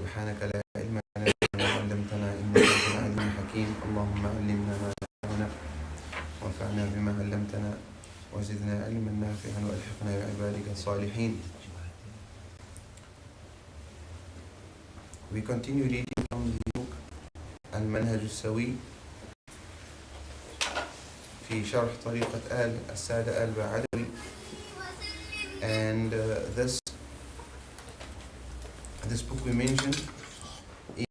سبحانك لا علم لنا إلا ما علمتنا إنك أنت العليم الحكيم. اللهم علمنا ما ينفعنا وانفعنا بما علمتنا وزدنا علما نافعا والحقنا بعبادك الصالحين. We continue reading from the book المنهج السوي في شرح طريقة السادة البعلوي, and this book we mentioned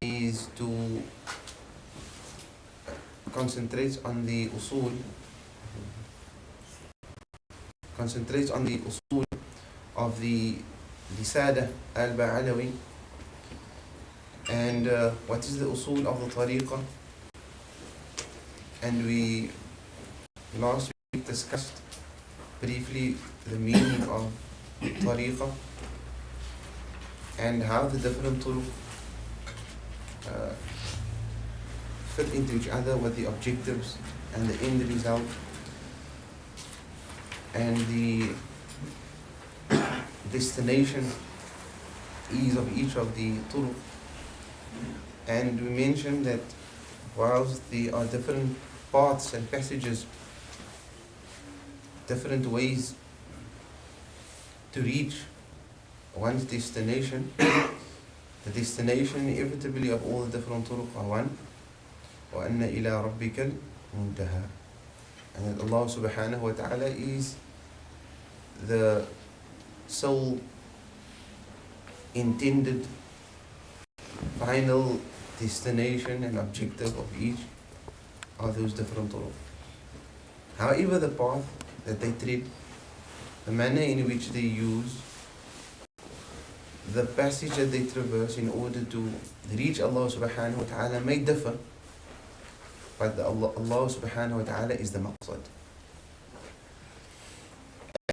is to concentrate on the usul of the Sada al-Ba'alawi. And what is the usul of the tariqah? And we last week discussed briefly the meaning of tariqah and how the different turuq fit into each other, with the objectives and the end result and the destination is of each of the turuq. And we mentioned that whilst there are different paths and passages, different ways to reach one's destination, the destination inevitably of all the different turuq are one, وَأَنَّ إِلَىٰ رَبِّكَ الْمُنْتَهَى, and that Allah subhanahu wa ta'ala is the sole intended final destination and objective of each of those different turuq. However, the path that they tread, the manner in which they use, the passage that they traverse in order to reach Allah subhanahu wa ta'ala may differ, but Allah subhanahu wa ta'ala is the maqsad.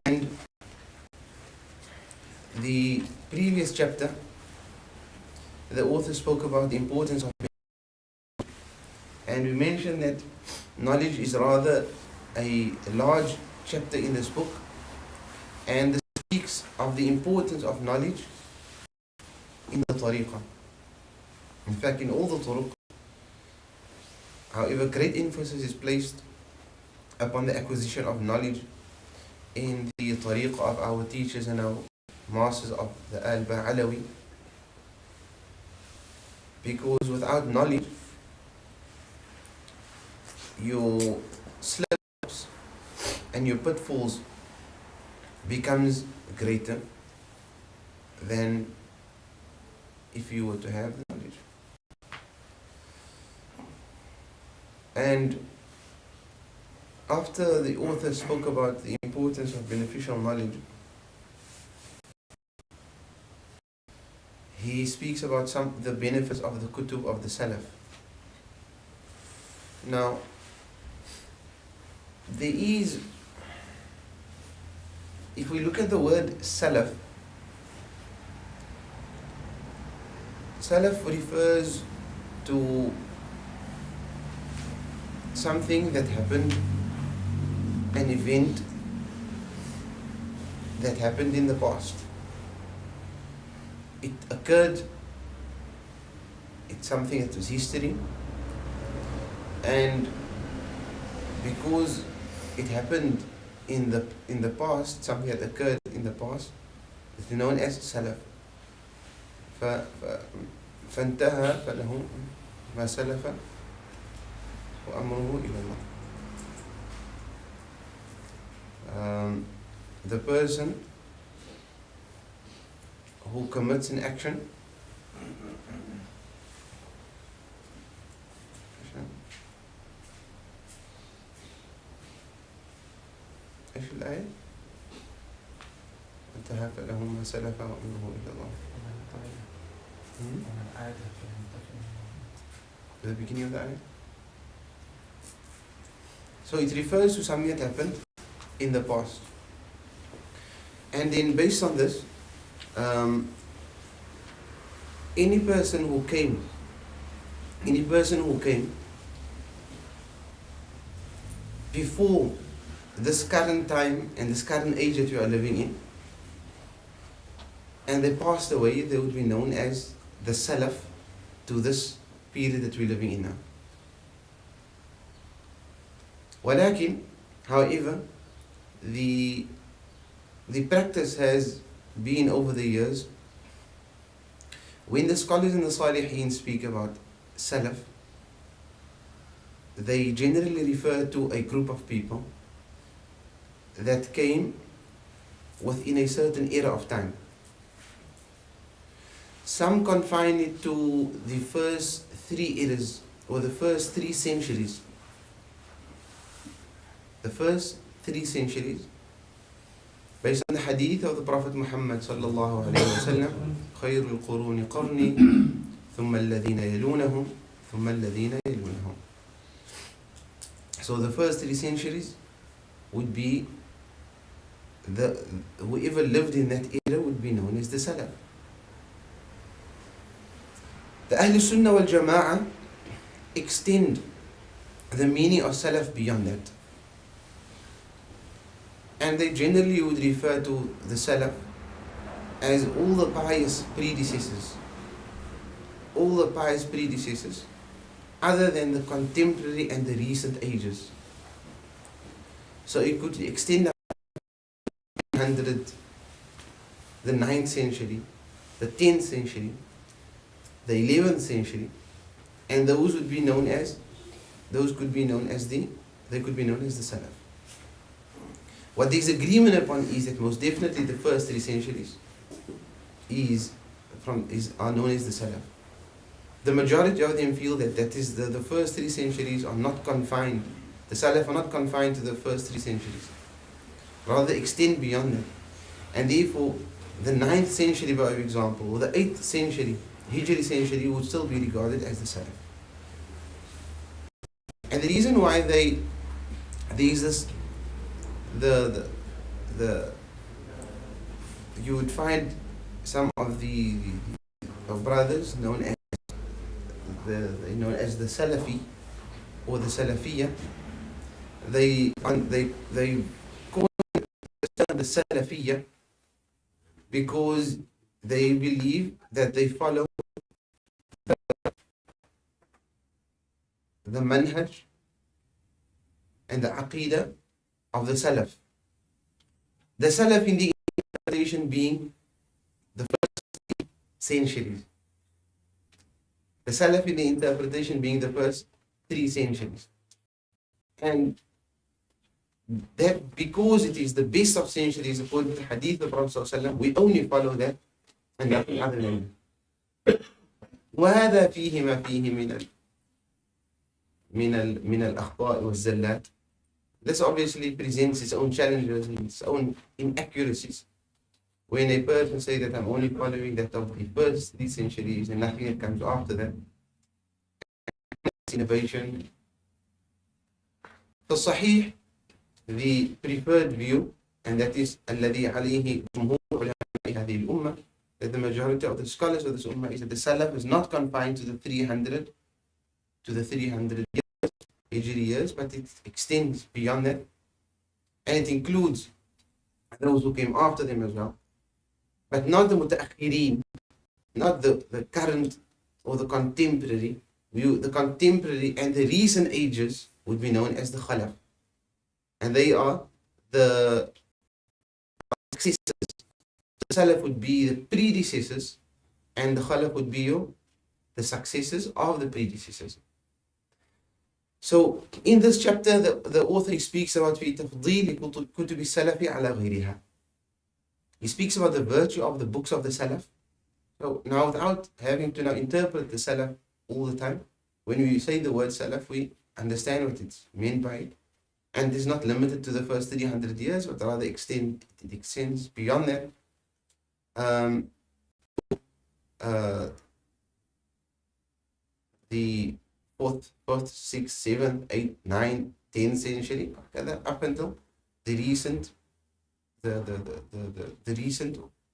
And the previous chapter, the author spoke about the importance of knowledge, and we mentioned that knowledge is rather a large chapter in this book, and this speaks of the importance of knowledge in the tariqah. In fact, in all the turuq, however, great emphasis is placed upon the acquisition of knowledge in the tariqah of our teachers and our masters of the al-Ba'alawi, because without knowledge, your slips and your pitfalls becomes greater than if you were to have the knowledge. And after the author spoke about the importance of beneficial knowledge, he speaks about some of the benefits of the kutub of the Salaf. Now, there is, if we look at the word Salaf, Salaf refers to something that happened, an event that happened in the past. It occurred, it's something that was history, and because it happened in the past, something that occurred in the past, it's known as Salaf. فانتهى فله ما سلف وأمره إلى الله. The person who commits an action ايش الآية؟ انتهى فله ما سلف وأمره إلى الله. The beginning of the ayah. So it refers to something that happened in the past. And then based on this, any person who came before this current time and this current age that you are living in, and they passed away, they would be known as the Salaf to this period that we're living in now. ولكن, however, the practice has been over the years, when the scholars and the Salihin speak about Salaf, they generally refer to a group of people that came within a certain era of time. Some confine it to the first 3 eras or the first 3 centuries. The first 3 centuries, based on the hadith of the Prophet Muhammad sallallahu alayhi wa sallam, خير القرون قرني ثم الذين يلونهم ثم الذين يلونهم. So the first 3 centuries would be whoever lived in that era would be known as the Salaf. The Ahl Sunnah wal Jama'ah extend the meaning of Salaf beyond that. And they generally would refer to the Salaf as all the pious predecessors. All the pious predecessors other than the contemporary and the recent ages. So it could extend 100, the 9th century, the 10th century, the 11th century, and those could be known as the Salaf. What there is agreement upon is that most definitely the first 3 centuries are known as the Salaf. The majority of them feel that is the first 3 centuries are not confined. The Salaf are not confined to the first 3 centuries. Rather extend beyond that. And therefore, the 9th century, by example, or the 8th century, Hijri century, would still be regarded as the Salaf. And the reason why there is this, you would find some of the brothers known as the Salafi or the Salafiyya. They call the Salafiyya because they believe that they follow the manhaj and the aqidah of the Salaf. The Salaf in the interpretation being the first 3 centuries. The Salaf in the interpretation being the first 3 centuries. And that because it is the best of centuries according to the hadith of Prophet ﷺ, we only follow that and nothing other than that. وهذا فيه ما فيه من الأخطاء والزلات. This obviously presents its own challenges and its own inaccuracies. When a person says that I'm only following that of the first 3 centuries and nothing that comes after that, innovation. The Sahih, the preferred view, and that is الذي عليه جمهور علماء هذه الأمة, that the majority of the scholars of this ummah is that the Salaf is not confined to the 300 years, Hijri years, but it extends beyond that, and it includes those who came after them as well, but not the mutaakhirin, not the current or the contemporary view. The contemporary and the recent ages would be known as the Khalaf, and they are the successors. The Salaf would be the predecessors, and the Khalaf would be the successors of the predecessors. So in this chapter, the author speaks about في تفضيل كتب السلف على غيرها. He speaks about the virtue of the books of the Salaf. So now, without having to now interpret the Salaf all the time, when we say the word Salaf, we understand what it's meant by it. And it's not limited to the first 300 years, but rather it extends beyond that. The 4th, 6th, 7th, 8th, 9th, 10th century, up until the recent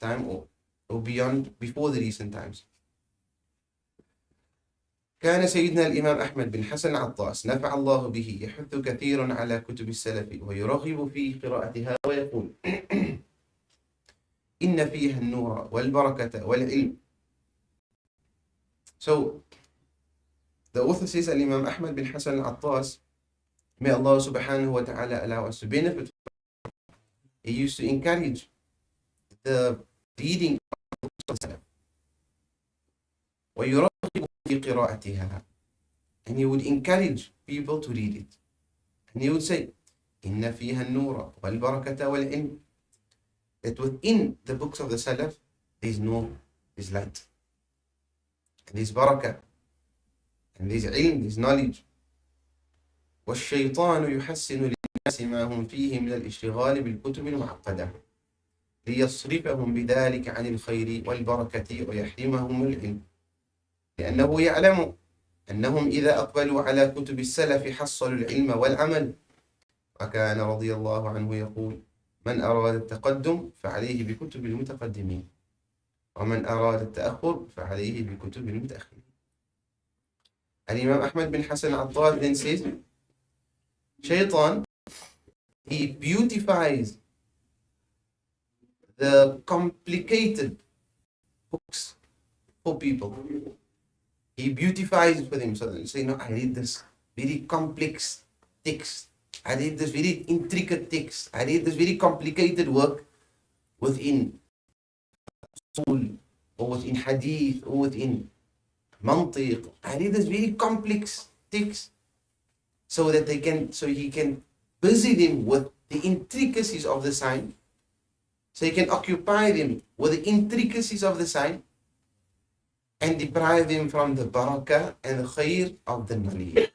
time or beyond, before the recent times. كان سيدنا الإمام أحمد بن حسن عطاس نفع الله به يحث كثيرا على كتب السلف ويرغب في قراءتها ويقول إن فيها النور والبركة والعلم So the author says, Al-Imam Ahmad bin Hassan al-Attas, may Allah subhanahu wa ta'ala allow us to benefit. He used to encourage the reading of the Salaf. وَيُرَغِّبُ فِي قِرَاءَتِهَا. And he would encourage people to read it. And he would say, إِنَّ فِيهَا النُّورَ وَالْبَرَكَةَ وَالْعِلْمِ. That within the books of the Salaf, there's nur, there's light. And there's barakah. And there's ilm, there's knowledge. وَالشَّيْطَانُ يُحَسِّنُ لِلنَّاسِ مَا هُمْ فِيهِ مِنَ الْإِشْتِغَالِ بِالْكُتُبِ الْمُعَقَّدَةِ ليصرفهم بذلك عن الخير والبركة ويحرمهم العلم لأنه يعلم أنهم إذا أقبلوا على كتب السلف حصلوا العلم والعمل. وكان رضي الله عنه يقول: من أراد التقدم فعليه بكتب المتقدمين ومن أراد التأخر فعليه بكتب المتأخرين. الإمام أحمد bin Hassan al-Attas then says, Shaitan, he beautifies the complicated books for people. He beautifies it for them. So they say, no, I read this very complex text. I read this very intricate text. I read this very complicated work within usul, or within hadith, or within mantiq. I read this very complex text so that he can busy them with the intricacies of the sign. So he can occupy them with the intricacies of the sign and deprive them from the barakah and the khair of the knowledge.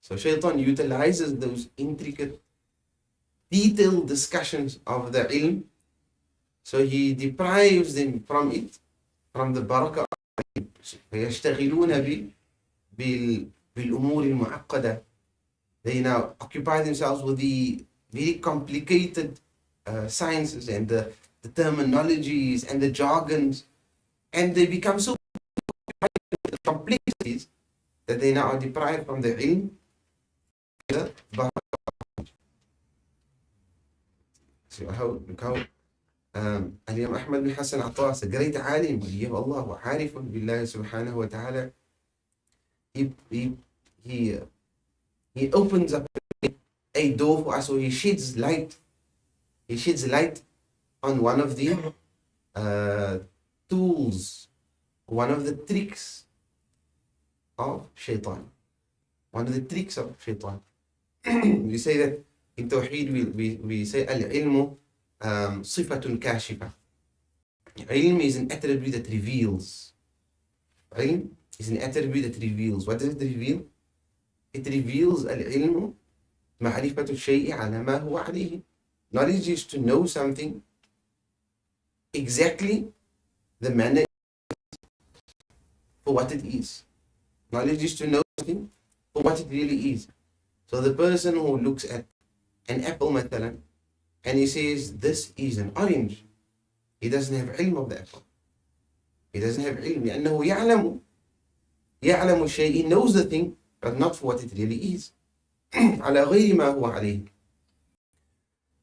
So Shaitan utilizes those intricate, detailed discussions of the ilm. So he deprives them from it, from the barakah. فيشتغلون بالأمور المعقدة. They now occupy themselves with the very complicated sciences and the terminologies and the jargons, and they become so complexities that they now are deprived from the ilm. So how Al-Imam Ahmad bin Hassan al-Attas, a great alim, waliyah Allah, wa harifun billahi subhanahu wa ta'ala, he opens up a door for us, so he sheds light on one of the tools, one of the tricks of Shaitan. One of the tricks of Shaitan. We say that in Tawheed, we say al-ilmu sifatun kashifa. Ilm is an attribute that reveals. Ilm is an attribute that reveals. What does it reveal? It reveals al-ilmu ma'rifatu shay'i ala ma huwa alayhi. Knowledge is to know something exactly the manner for what it is. Knowledge is to know something for what it really is. So the person who looks at an apple, mathalan, and he says, this is an orange, he doesn't have ilm of the apple. He doesn't have ilm. لأنه يعلم الشيء, he knows the thing, but not for what it really is. على غير ما هو عليه.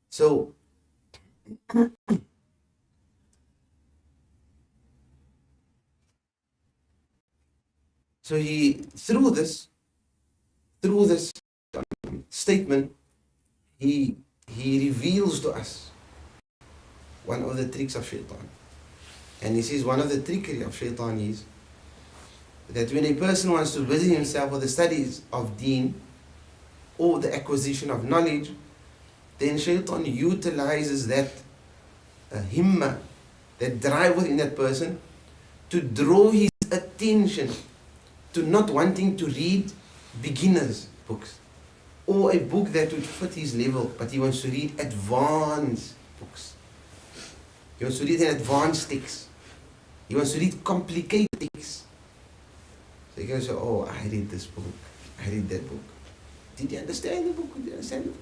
So he, through this statement, he reveals to us one of the tricks of Shaitan. And he says one of the trickery of Shaitan is that when a person wants to busy himself with the studies of deen or the acquisition of knowledge, then Shaitan utilizes that himma, that drive within that person, to draw his attention to not wanting to read beginners books or a book that would fit his level, but he wants to read advanced books. He wants to read an advanced text. He wants to read complicated texts. So he can say, oh, I read this book, I read that book. Did you understand the book? Did you understand the book?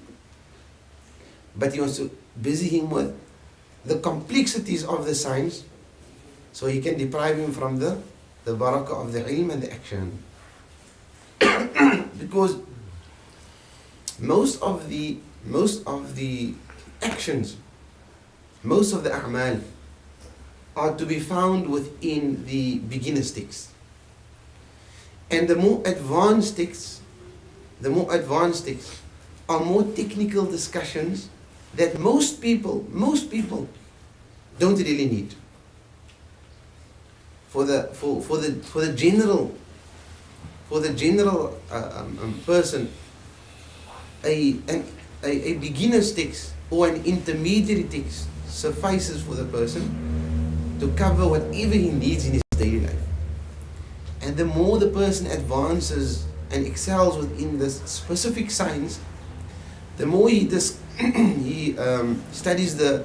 But he wants to busy him with the complexities of the science, so he can deprive him from the barakah of the ilm and the action. Because most of the actions, most of the a'mal are to be found within the beginner's texts. And the more advanced texts are more technical discussions that most people don't really need. For the general person, a beginner's text or an intermediary text suffices for the person to cover whatever he needs in his daily life. And the more the person advances and excels within the specific science, the more he studies the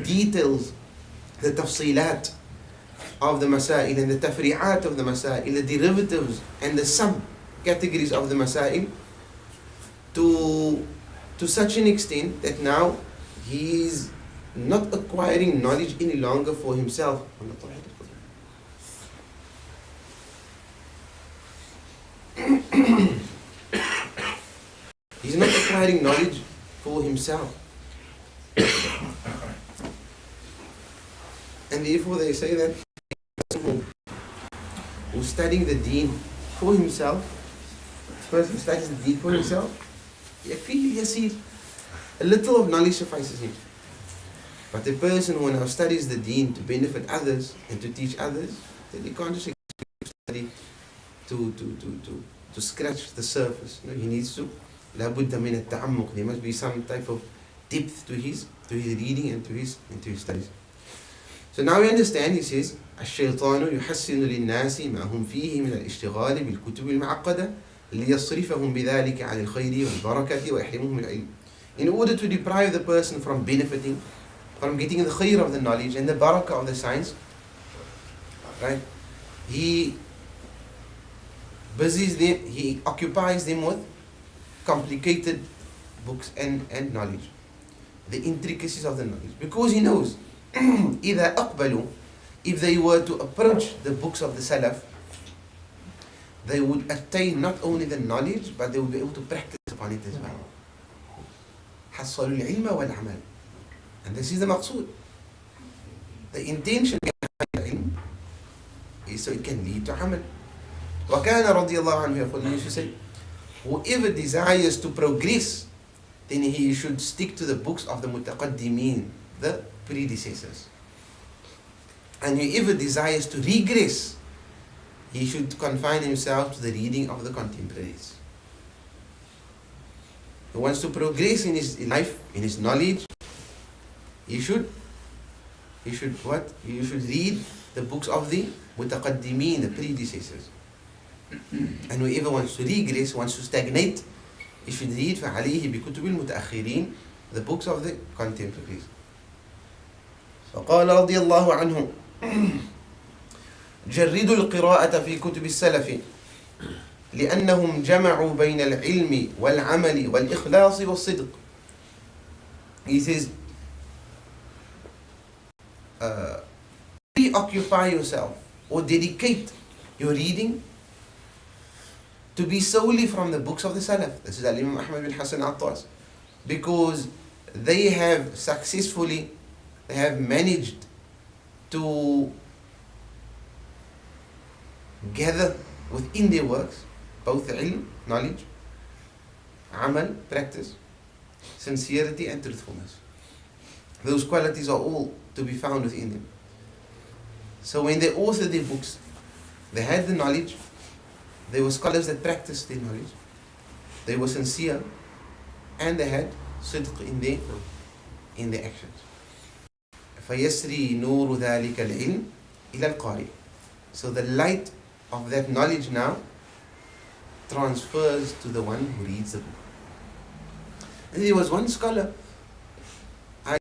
details, the tafsilat of the masail and the tafri'at of the masail, the derivatives and the sub-categories of the masail, to such an extent that now he is not acquiring knowledge any longer for himself. He's not acquiring knowledge for himself. And therefore they say that who's studying the deen for himself, the person who studies the deen for himself, a little of knowledge suffices him. But the person who now studies the deen to benefit others and to teach others, then he can't just study to scratch the surface. No, he needs to لابد من التعمق. There must be some type of depth to his reading and to his studies. So now we understand, he says, الشيطان يحسن للناس ما هم فيه من الاشتغال بالكتب المعقدة ليصرفهم بذلك عن الخير والبركة ويحرمهم العلم. In order to deprive the person from benefiting, from getting the khair of the knowledge and the barakah of the science, right? He occupies them with complicated books and knowledge, the intricacies of the knowledge, because he knows إذا أقبلوا, if they were to approach the books of the Salaf, they would attain not only the knowledge, but they would be able to practice upon it as well. حصلوا العلم والعمل. And this is the maqsood. The intention behind the ilm is so it can lead to amal. وكان رضي الله عنه يقول, he used to say, whoever desires to progress, then he should stick to the books of the mutaqaddimin, the predecessors. And whoever desires to regress, he should confine himself to the reading of the contemporaries. Who wants to progress in his life, in his knowledge, he should what? You should read the books of the mutaqaddimin, the predecessors. And whoever wants to regress, wants to stagnate, he should read فَعَلَيْهِ بِكُتُبِ الْمُتَأَخِّرِينَ, the books of the contemporaries. فقال رضي الله عنه جردوا القراءة في كتب السلف لأنهم جمعوا بين العلم والعمل والإخلاص والصدق. He says, preoccupy yourself or dedicate your reading to be solely from the books of the Salaf. This is Imam Ahmad bin Hassan Attas, because they have managed to gather within their works both ilm, knowledge, amal, practice, sincerity and truthfulness. Those qualities are all to be found within them. So when they authored their books, they had the knowledge, they were scholars that practiced their knowledge, they were sincere, and they had sidq in their actions. فَيَسْرِي نُورُ ذَلِكَ الْعِلْمِ إِلَى الْقَارِئِ. So the light of that knowledge now transfers to the one who reads the book. And there was one scholar, I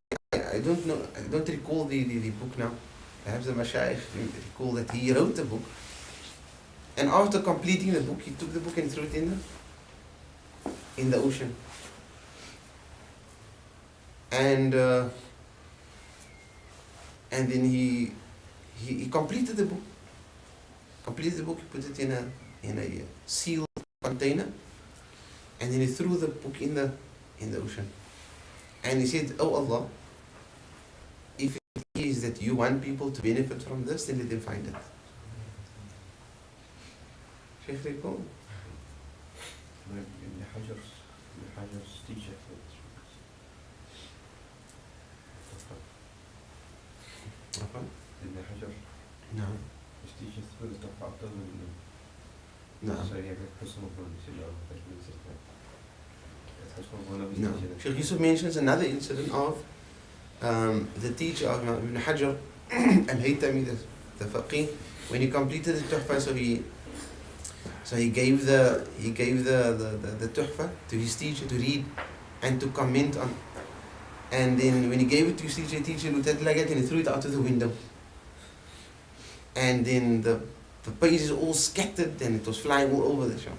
don't recall the book now. Perhaps the Shaykh recall that he wrote the book, and after completing the book, he took the book and threw it in the ocean. And then he completed the book. He put it in a sealed container, and then he threw the book in the ocean. And he said, "Oh Allah, if is that you want people to benefit from this, then let them find it. Shaykh, recall? Ibn Hajar's teacher. Ibn Hajar. No. His teacher through the top after No. So he had a personal bond. He said, no, that's what he said. That's one of his No. teachers. Shaykh Yusuf mentions another incident of the teacher of Ibn Hajar, Al-Haytami, the faqih, when he completed the tuhfa, so he gave the tuhfa to his teacher to read and to comment on. And then when he gave it to his teacher, the teacher looked at it like that and he threw it out of the window. And then the pages all scattered and it was flying all over the shop.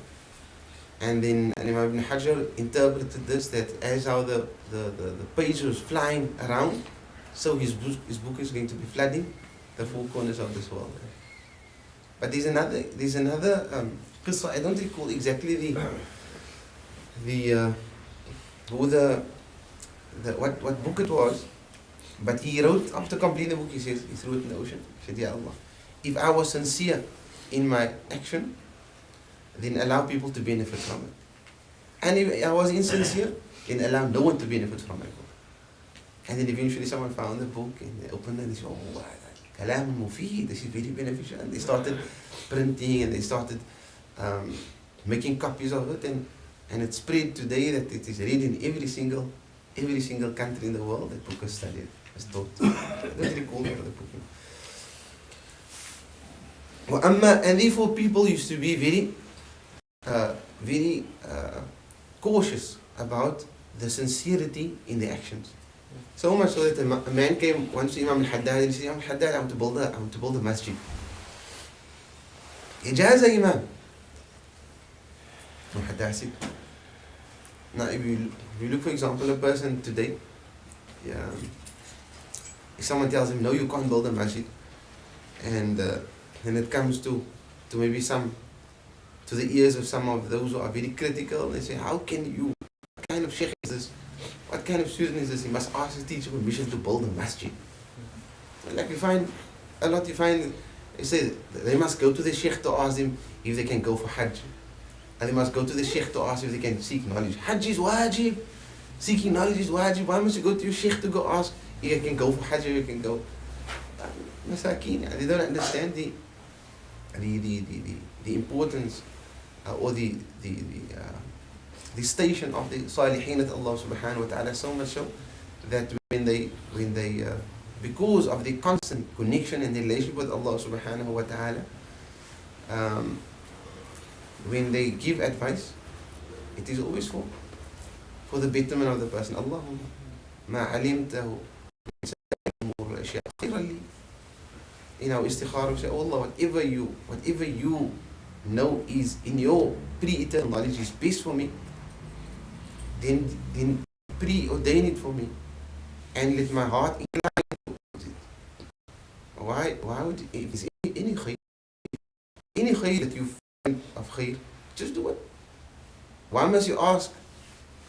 And then Imam Ibn Hajar interpreted this, that as how the page was flying around, so his book is going to be flooding the four corners of this world. But there's another qissa, I don't recall exactly what book it was, but he wrote, after completing the book, he says, he threw it in the ocean. He said, Ya Allah, if I was sincere in my action, then allow people to benefit from it. And if I was insincere, then allow no one to benefit from my book. And then eventually someone found the book and they opened it and they said, oh, kalam mufid, this is very beneficial. And they started printing and they started making copies of it, and it spread today that it is read in every single country in the world. That book is studied, is taught. I don't recall the book. And therefore people used to be very cautious about the sincerity in the actions. So much so that a man came once to Imam al-Haddad and he said, Imam al-Haddad, I want to build a masjid. Ijaza, Imam. Imam al-Haddad said, now if you look, for example, a person today, if someone tells him, no, you can't build a masjid, and then it comes to maybe to the ears of some of those who are very critical, they say, how can you, what kind of shaykh is this? What kind of student is this? He must ask his teacher permission to build a masjid. Like you find, they say, they must go to the shaykh to ask them if they can go for hajj. And they must go to the shaykh to ask if they can seek knowledge. Hajj is wajib. Seeking knowledge is wajib. Why must you go to your shaykh to go ask if you can go for hajj or you can go? Masakeen, they don't understand the importance or the station of the Salihin at Allah subhanahu wa ta'ala, so much so that when they because of the constant connection and the relationship with Allah subhanahu wa ta'ala, when they give advice, it is always for the betterment of the person. Allahumma ma alimtahu umur al-ashya khayran li. In our istikhara, we say, oh Allah, whatever you know is in your pre-eternal knowledge is best for me, then preordain it for me and let my heart incline towards it. Why would, if there's any khayr that you find of khayr, just do it. Why must you ask,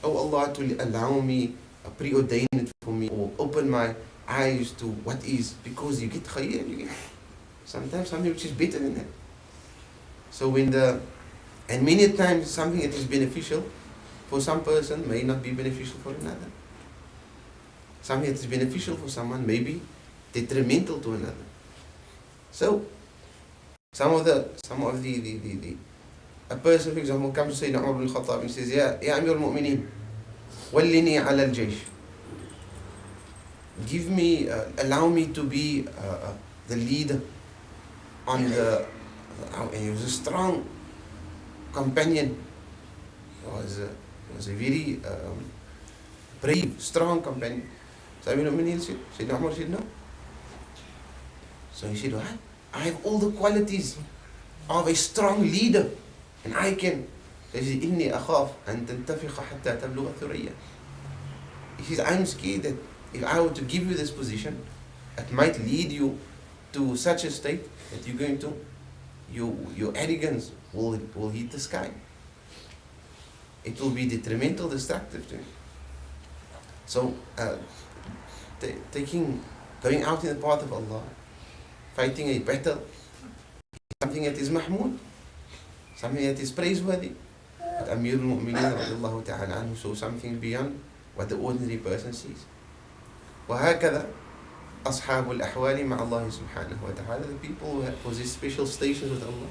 oh Allah, to allow me, preordain it for me, or open my eyes to what is, because you get khayr and you get sometimes something which is better than that. So and many times something that is beneficial for some person may not be beneficial for another. Something that is beneficial for someone may be detrimental to another. So some of the a person, for example, comes to Sayyidina Umar ibn Khattab and says, Ya Amir al-Mu'mineen, wallini ala al-jaysh. Give me, allow me to be the leader on the, and he was a strong companion. He was a very brave, strong companion. So Amir al-Mu'mineen said, Sayyidina Umar said, no. So he said, what? I have all the qualities of a strong leader, and I can. He says, إني أخاف أن تنتفخ حتى تبلغ الثريا. He says, I'm scared that if I were to give you this position, it might lead you to such a state that you're going to, your arrogance will hit the sky. It will be detrimental, destructive to you. So, taking going out in the path of Allah, fighting a battle, something that is mahmood, something that is praiseworthy. But Amir al-Mu'mineen radiallahu ta'ala anhu saw something beyond what the ordinary person sees. وهكذا أصحاب الأحوال مع الله سبحانه وتعالى, the people who possess special stations with Allah,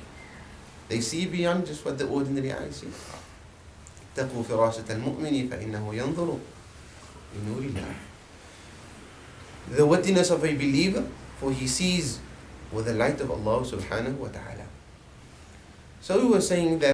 they see beyond just what the ordinary eye sees. اتقوا فراسة المؤمن فإنه ينظر بنور الله. The witness of a believer, for he sees with the light of Allah subhanahu wa ta'ala. So we were saying that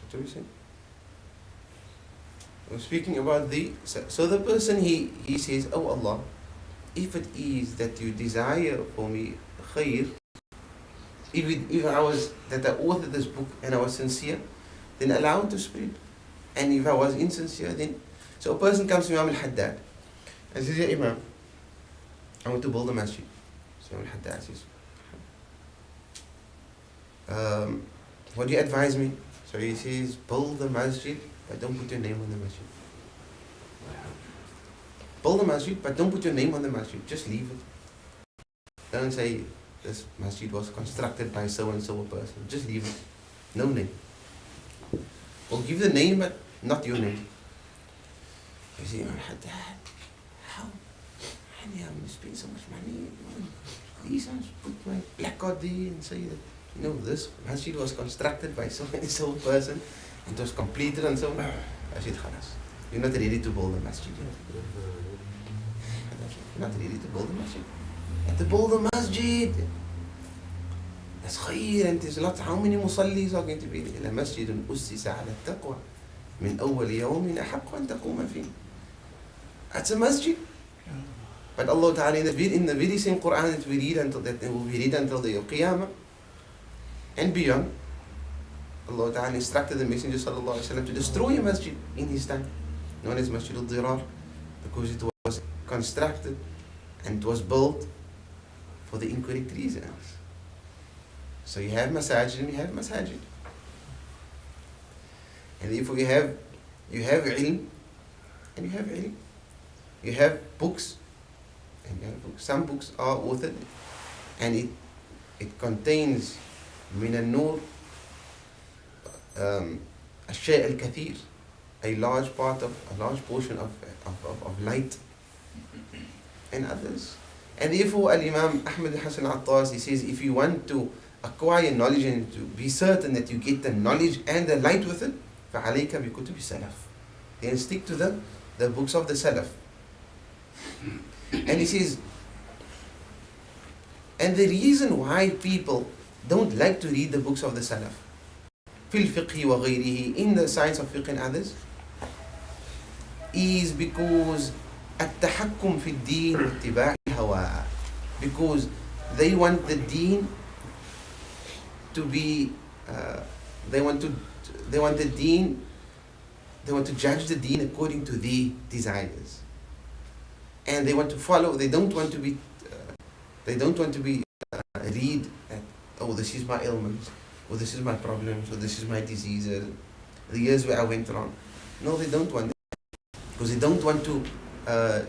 what are we saying? We're speaking about so the person he says, oh Allah, if it is that you desire for me khair, if I was that I authored this book and I was sincere, then allow it to spread. And if I was insincere, then so a person comes to Imam al-Haddad and says, yeah Imam, I want to build a masjid. So Imam al-Haddad says, what do you advise me? So he says, build the masjid, but don't put your name on the masjid. Build the masjid, but don't put your name on the masjid. Just leave it. Don't say this masjid was constructed by so and so a person. Just leave it. No name. Or give the name, but not your name. You see, how? I'm going to spend so much money. These ones put my placard there and say that, you know, this masjid was constructed by so and so person. It was completed and so on. I said, khalas. You're not ready to build a masjid yet. You're not ready to build a masjid. You have to build a masjid. That's khair, and there's lots. How many musallis are going to be there? مسجد أسس على التقوى من أول يوم أحق أن تقوم فيه. That's a masjid. But Allah Ta'ala in the very same Quran that we read until the Qiyamah and beyond, Allah Ta'ala instructed the Messenger Sallallahu Alaihi Wasallam to destroy a masjid in his time, known as Masjid al-Dirar, because it was constructed and it was built for the incorrect reasons. So you have masajid and you have masajid. And if you have ilm and you have ilm. You have books and you have books. Some books are authored and it contains min al-nur الشيء الكثير, a large portion of light, and others. And therefore Al-Imam Ahmad Hassan Attas, he says, if you want to acquire knowledge and to be certain that you get the knowledge and the light with it, فَعَلَيْكَ بِكُتُبِ السَّلَفِ, then stick to the books of the Salaf. And he says, and the reason why people don't like to read the books of the Salaf, في الفقه وغيره, in the science of fiqh and others, is because التحكم في الدين واتباع الهوى, because they want the deen to be they want to judge the deen according to their desires, and they want to follow. They don't want to be read that, oh, this is my ailments, or this is my problems, or this is my diseases, the years where I went wrong. No, they don't want that, because they don't want to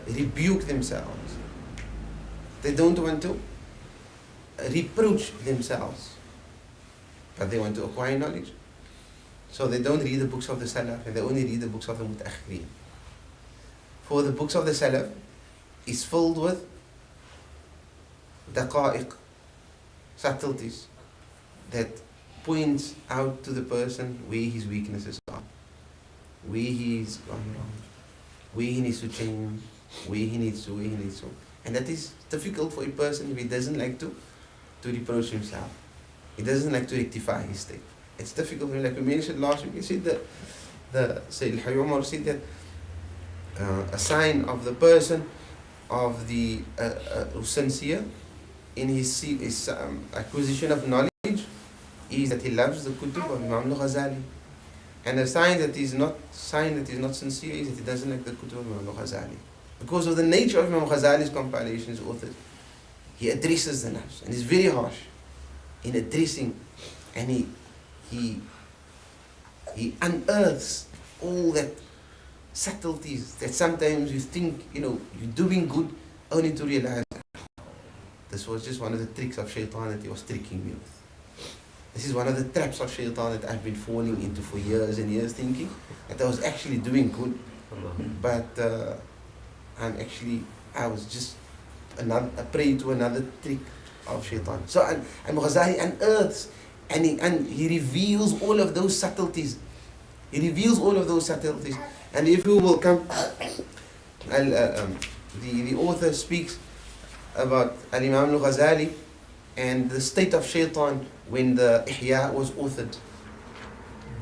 rebuke themselves. They don't want to reproach themselves, but they want to acquire knowledge. So they don't read the books of the Salaf, and they only read the books of the Mutaakhirin. For the books of the Salaf is filled with daqa'iq, subtleties, that points out to the person where his weaknesses are, where he's gone wrong, where he needs to change, where he needs to. And that is difficult for a person if he doesn't like to reproach himself. He doesn't like to rectify his state. It's difficult for him. Like we mentioned last week, you see the Sayyid Haib Umar said that a sign of the person of the who's sincere in his acquisition of knowledge is that he loves the kutub of Imam al-Ghazali. And a sign that he's not sincere is that he doesn't like the Kutub of Imam Ghazali. Because of the nature of Imam Ghazali's compilations, authors, he addresses the nafs, and he's very harsh in addressing, and he unearths all that subtleties that sometimes you think, you're doing good, only to realize this was just one of the tricks of shaitan that he was tricking me with. This is one of the traps of shaitan that I've been falling into for years and years, thinking that I was actually doing good, but I was just a prey to another trick of shaitan. So and Ghazali unearths, and he reveals all of those subtleties. And if you will come, the author speaks about Imam al-Ghazali and the state of shaitan when the Ihya was authored.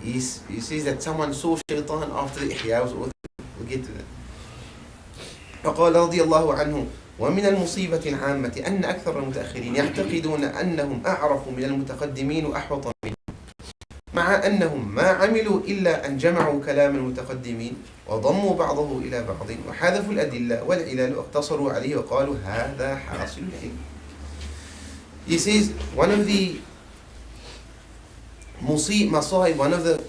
He says that someone saw shaitan after the Ihya was authored. We'll get to that. فقال رضي الله عنه ومن المصيبة العامة أن أكثر المتأخرين يعتقدون أنهم أعرف من المتقدمين وأحوط منهم مع أنهم ما عملوا إلا أن جمعوا كلام المتقدمين وضموا بعضه إلى بعض وحذفوا الأدلة والعلل واقتصروا عليه وقالوا هذا حاصل العلم. He says one of the masa'ib, one of the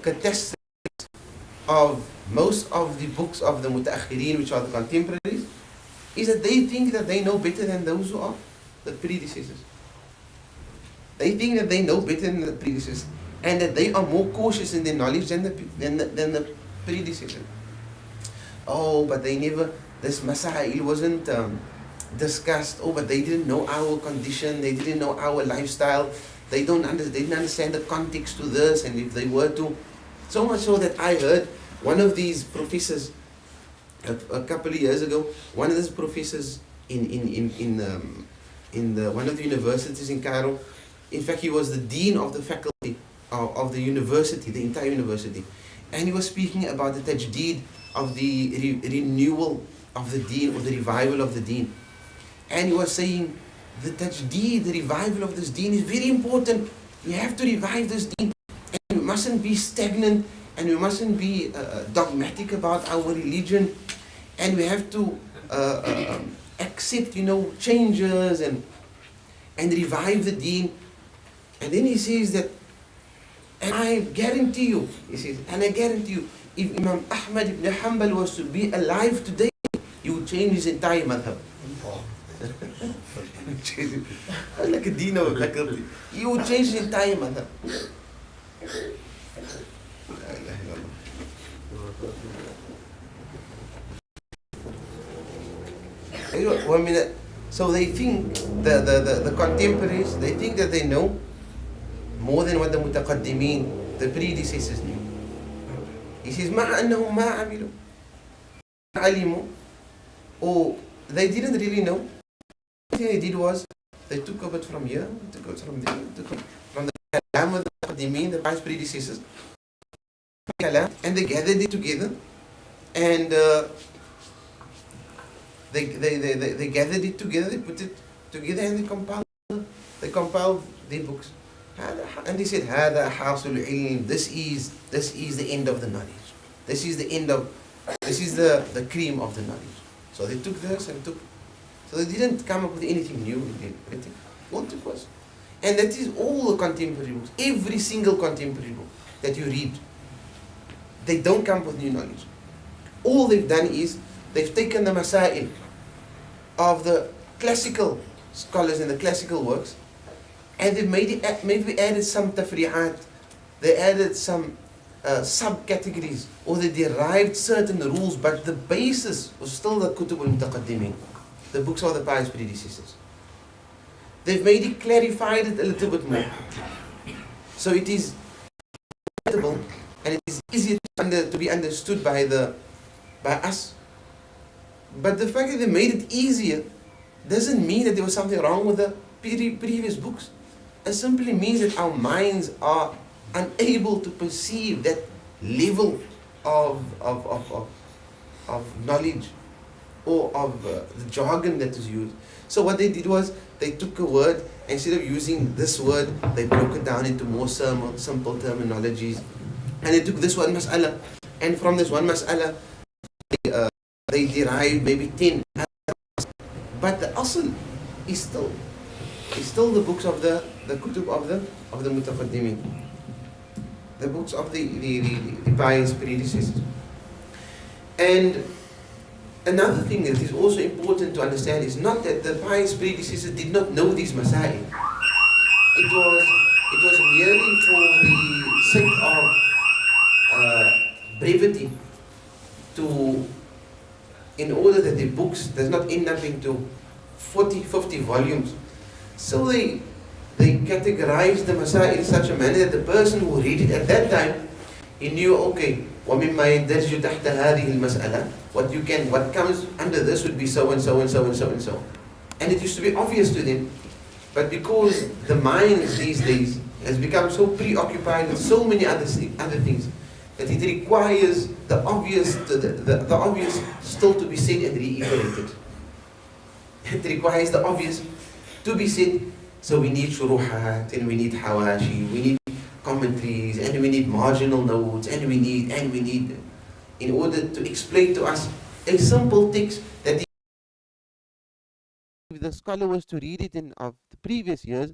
catastrophes of most of the books of the mutaakhirin, which are the contemporaries, is that they think that they know better than those who are the predecessors. They think that they know better than the predecessors, and that they are more cautious in their knowledge than the predecessor. Oh, but they never, this masail wasn't discussed. Oh, but they didn't know our condition, they didn't know our lifestyle, they didn't understand the context to this, and if they were to, so much so that I heard one of these professors a couple of years ago, one of these professors in one of the universities in Cairo. In fact, he was the dean of the faculty of the university, the entire university, and he was speaking about the tajdeed of the renewal of the deen, or the revival of the deen. And he was saying the tajdeed, the revival of this deen is very important. We have to revive this deen, and we mustn't be stagnant, and we mustn't be dogmatic about our religion, and we have to accept, changes and revive the deen. And then he says that, and I guarantee you, if Imam Ahmad ibn Hanbal was to be alive today, he would change his entire madhab. Like a dean of a faculty. He would change his entire madhab. So they think, the contemporaries, they think that they know more than what the mutaqaddimin, the predecessors, knew. He says, مع أنهم ما عملوا علموا, or they didn't really know. The thing they did was, they took a bit from here, took a bit from there, took from the kalam of the mutaqaddimin, the past predecessors, and they gathered it together, and they gathered it together, they put it together, and they compiled their books. And they said, هذا حاصل العلم. This is the end of the knowledge. This is the cream of the knowledge. So they took this and took. So they didn't come up with anything new. All took was, and that is all the contemporary books. Every single contemporary book that you read, they don't come up with new knowledge. All they've done is they've taken the masail of the classical scholars and the classical works, and they've maybe added some tafri'at, they added some subcategories, or they derived certain rules, but the basis was still the kutub al-mutaqaddimin, the books of the pious predecessors. They've made it, clarified it a little bit more, so it is readable and it is easier to be understood by us. But the fact that they made it easier doesn't mean that there was something wrong with the previous books. It simply means that our minds are unable to perceive that level of knowledge, or of the jargon that is used. So what they did was, they took a word, instead of using this word, they broke it down into more simple terminologies, and they took this one mas'ala, and from this one mas'ala, they derive maybe 10. But the asl is still the books of the kutub of the mutaqaddimin, the books of the pious predecessors. And another thing that is also important to understand is not that the pious predecessors did not know these masail. It was merely for the sake of brevity, in order that the books does not end up into 40, 50 volumes. So they categorized the masail in such a manner that the person who read it at that time, he knew, okay, وَمِمَّا يَدَّرْجُ تَحْتَ هَذِهِ الْمَسْأَلَةِ what comes under this would be so and so and so and so and so. And it used to be obvious to them. But because the mind these days has become so preoccupied with so many other things, that it requires the obvious still to be said and reiterated. It requires the obvious to be said. So we need shuruhat, and we need hawashi, we need commentaries, and we need marginal notes, and we need, in order to explain to us a simple text that if the scholar was to read it of the previous years,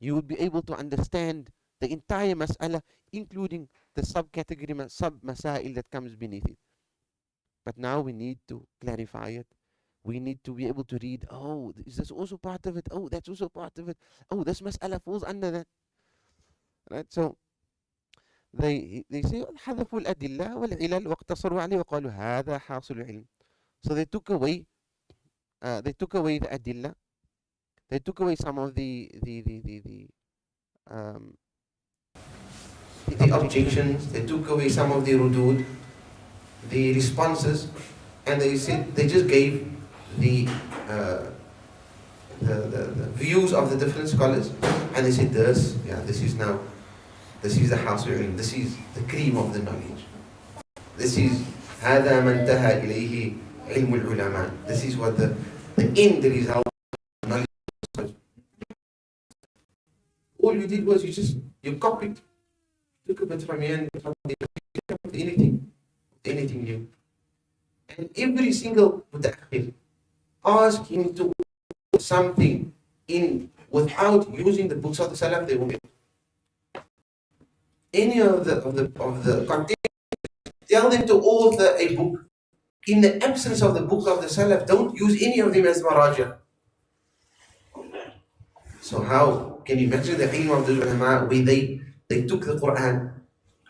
you would be able to understand the entire mas'ala, including the subcategory, sub-masail that comes beneath it. But now we need to clarify it. We need to be able to read, oh, is this also part of it? Oh, that's also part of it. Oh, this mas'ala falls under that. Right? So they say حذفوا الأدلة والعلل واقتصروا عليه وقالوا هذا حاصل العلم. So they took away the adilla. They took away some of the objections. They took away some of the rudud, the responses, and they said they just gave the views of the different scholars, and they said this is the hasil ilm, this is the cream of the knowledge. This is هذا ما انتهى إليه علم العلماء. This is what the end result of knowledge was. All you did was you copied, took a bit from here and from there, anything new. And every single mutaakhir asked him to put something in without using the books of the Salaf. They won't. Any of the content, tell them to author a book. In the absence of the book of the Salaf, don't use any of them as maraja. So how can you imagine the ilm of the ulama where they took the Quran,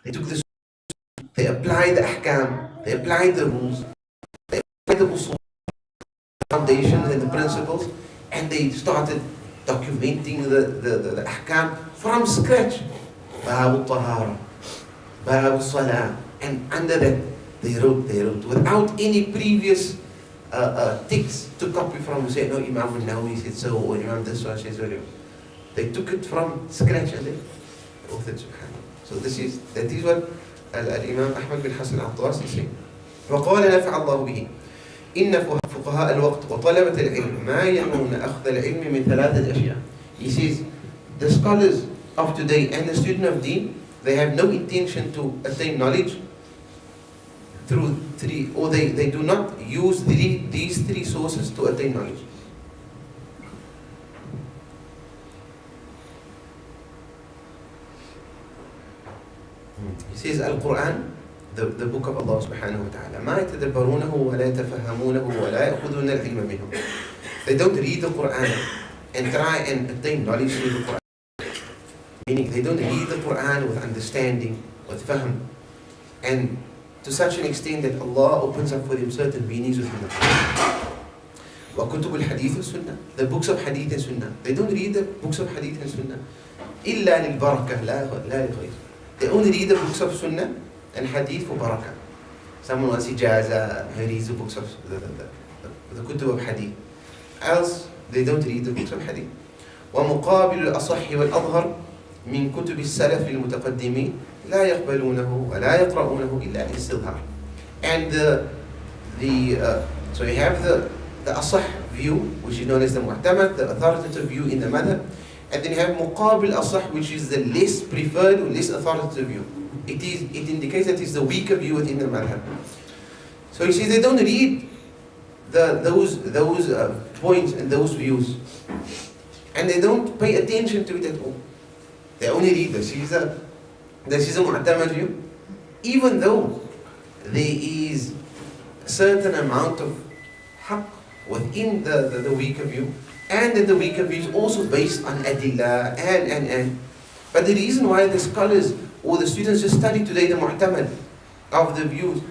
they took the Sunnah, they applied the ahkam, they applied the rules, they applied the usul, foundations and the principles, and they started documenting the ahkam from scratch. Bab al-tahara, Bab al-salah, and under that they wrote without any previous text to copy from. Say, no, Imam al-Nawawi said so, or Imam this one says so. They took it from scratch and they authored, subhanAllah. So that is what Imam Ahmad bin Hassan al-Attas is saying. وقال نفع الله به إن فقهاء الوقت وطلبة العلم ما ينوون أخذ العلم من ثلاثة أشياء. He says, the scholars of today and the student of deen, they have no intention to attain knowledge through three, or they do not use these three sources to attain knowledge. He says, Al-Quran, the book of Allah subhanahu wa ta'ala, ما يتدبرونه ولا يتفهمونه ولا يأخذون العلم منه. They don't read the Quran and try and attain knowledge through the Quran. Meaning they don't read the Quran with understanding, with fahm, and to such an extent that Allah opens up for them certain meanings within the Quran. وَكُتُبُ الْحَدِيثِ وَالسُنَّةِ, the books of Hadith and Sunnah. They don't read the books of Hadith and Sunnah إِلَّا لِلْبَرَكَةِ لَا لِغَيْرِ. They only read the books of Sunnah and Hadith for barakah. Someone wants ijaza, he reads the books of the kutub of Hadith. Else, they don't read the books of Hadith. وَمُقَابِلُ الْأَصَحِّ وَالْأَظْهَرِ من كتب السلف المتقدمين لا يقبلونه ولا يقرؤونه إلا للاستظهار. And so you have the asah view, which is known as the mu'tamad, the authoritative view in the madhab, And then you have muqabil asah, which is the less preferred or less authoritative view. It indicates that it's the weaker view within the madhab. So he says they don't read those points and those views, and they don't pay attention to it at all. They only read this is a mu'tamad view, even though there is a certain amount of haqq within the weaker view, and that the weaker view is also based on adillah and. But the reason why the scholars or the students just study today the mu'tamad of the views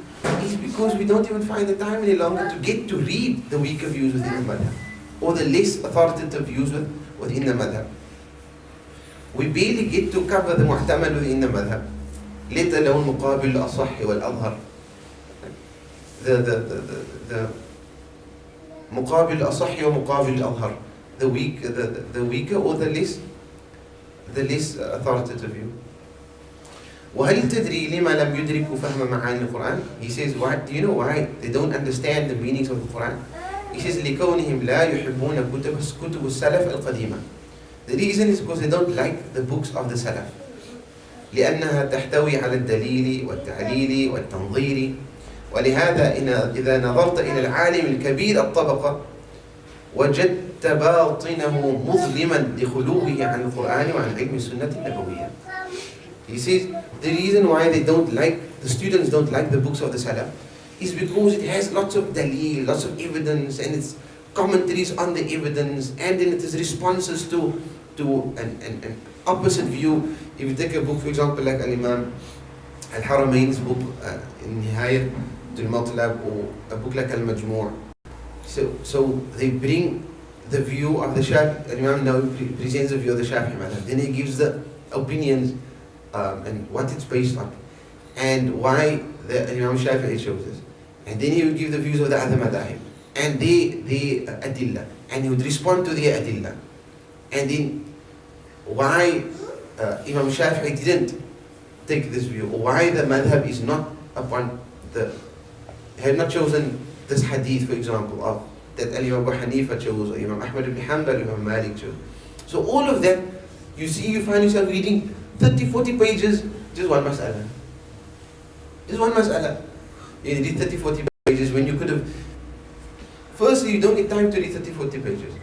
is because we don't even find the time any longer to get to read the weaker views within the madhab, or the less authoritative views within the madhab. We barely get to cover the mu'tamad within the madhab, let alone muqabil al-asah wal-adhar. The muqabil al-asah wa muqabil al-adhar, the weaker or the less authoritative view. وهل تدري لما لم يدركوا فهم معاني القرآن? He says, why, do you know why they don't understand the meanings of the Quran? He says, لكونهم لا يحبون كتب السلف القديمة. The reason is because they don't like the books of the Salaf. لأنها تحتوي على الدليل والتعليل والتنظير. ولهذا إذا نظرت إلى العالم الكبير الطبقة وجدت باطنه مظلما لخلوه عن القرآن وعن علم السنة النبوية. He says the reason why the students don't like the books of the Salaf is because it has lots of dalil, lots of evidence, and it's commentaries on the evidence, and then it is responses to an opposite view. If you take a book, for example, like Al-Imam Al-Haramain's book, in Nihayat al-Matlab, or a book like Al-Majmu'. So they bring the view of the Shafi'i. Al-Imam now presents the view of the Shafi'i madhab. Then he gives the opinions and what it's based on, and why the Imam Shafi'i chose this. And then he would give the views of the other madahib, and the adillah, and he would respond to the adillah. And then why Imam Shafi'i didn't take this view, or why the madhab is not upon had not chosen this hadith, for example, of that Imam Abu Hanifa chose, or Imam Ahmad ibn Hanbal, Imam Malik chose. So all of that, you find yourself reading 30-40 pages, just one mas'ala. Just one mas'ala. You read 30-40 pages when you could have. Firstly, you don't get time to read 30-40 pages.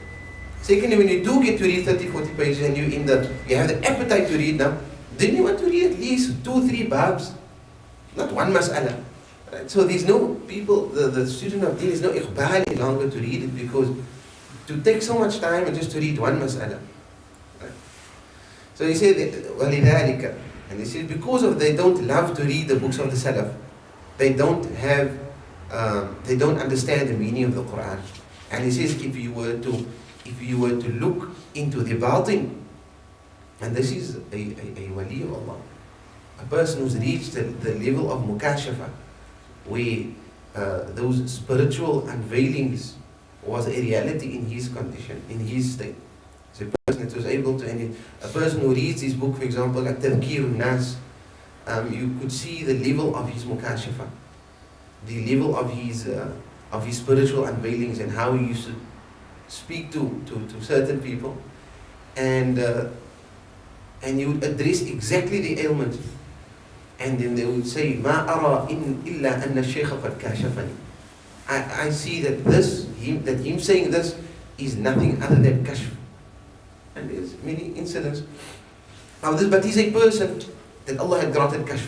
Secondly, when you do get to read 30-40 pages and you have the appetite to read now, then you want to read at least 2-3 babs, not one mas'ala. Right? So there's no people, the student of deen is no iqbal any longer to read it, because to take so much time and just to read one mas'ala. So he said, وَلِذَلِكَ, and he said because of they don't love to read the books of the Salaf, they don't understand the meaning of the Quran. And he says if you were to look into the batin, and this is a wali of Allah, a person who's reached the level of mukashafa, where those spiritual unveilings was a reality in his condition, in his state. So a person that was able to, and a person who reads this book, for example, like Tadhkir al-Nas, you could see the level of his mukashafa, the level of his spiritual unveilings, and how he used to speak to certain people, and he would address exactly the ailment, and then they would say, "Ma ara illa anna Shaykh qad kashafani." I see that him saying this is nothing other than kashf. And there's many incidents of this, but he's a person that Allah had granted kashf.